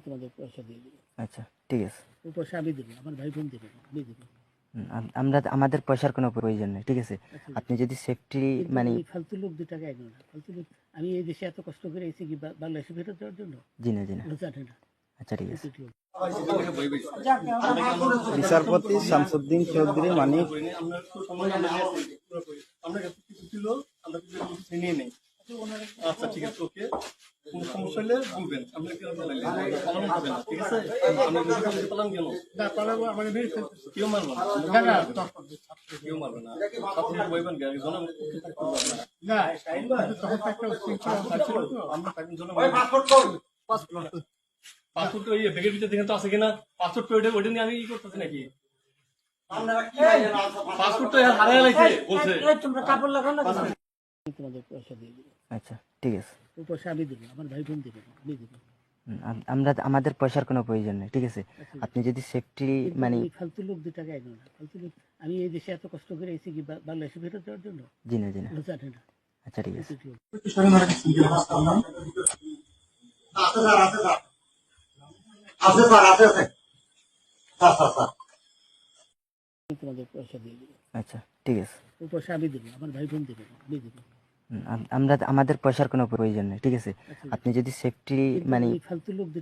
তোমাদের পয়সা দিয়ে দেবো। আচ্ছা ঠিক আছে। ওই পয়সা আমি দেবো, আমার ভাই বোন দেবে না, আমি দেবো। আমরা আমাদের পয়সার কোনো প্রয়োজন নেই, ঠিক আছে? আচ্ছা, আপনি যদি সেফটি কিন্তু মানে ওই ফালতু লোক 2 টাকা এগো না, ফালতু লোক। আমি এই দেশে এত কষ্ট করে এসেছি কি বাংলাদেশে ফেরত দেওয়ার জন্য? জি না জি না। ও জানে না। আচ্ছা ঠিক আছে। এটুকু লোক। বিচারপতি শামসুদ্দিন চৌধুরী মানিক আচ্ছা ঠিক আছে, ওকে। কোনো সমস্যা হলে বলবেন, আমরা কি পালন হবে না, ঠিক আছে? আমরা পালন কেন না পালাবো, আমাকে মেরে ফেলতেছে, কেউ মারবে না, কেউ মারবে না। আপনি বলবেন কি আগে জনগণ না তখন একটা আমরা তাকে পাসপোর্ট ওই ব্যাগের ভিতরে দেখেন তো আছে কিনা, পাসপোর্ট ওইটা নিয়ে আমি ই করতেছি নাকি? পাসপোর্ট তো হারিয়ে লাগছে বলছে। তোমরা কাপড় লাগাও না, তোমাদের পয়সা দিয়ে দেবো। আচ্ছা ঠিক আছে। ওই পয়সা আমি দেবো, আমার ভাই বোন দেবে না, আমি দেবো। আমরা আমাদের পয়সার কোনো প্রয়োজন নেই, ঠিক আছে? আপনি যদি সেফটি কিন্তু মানে ওই ফালতু লোক 2 টাকা এগো না, ফালতু লোক। আমি এই দেশে এত কষ্ট করে এসেছি কি বাংলাদেশে ফেরত দেওয়ার জন্য? জি না জি না। ও জানে না। আচ্ছা ঠিক আছে। এটুকু লোক। তোমাদের পয়সা দিয়ে দেবো। আচ্ছা ঠিক আছে। ওই পয়সা আমি দেবো, আমার ভাই বোন দেবে না, আমি দেবো। আমরা আমাদের পয়সার কোনো প্রয়োজন নেই, ঠিক আছে? আপনি যদি সেফটি কিন্তু মানে ওই ফালতু লোক 2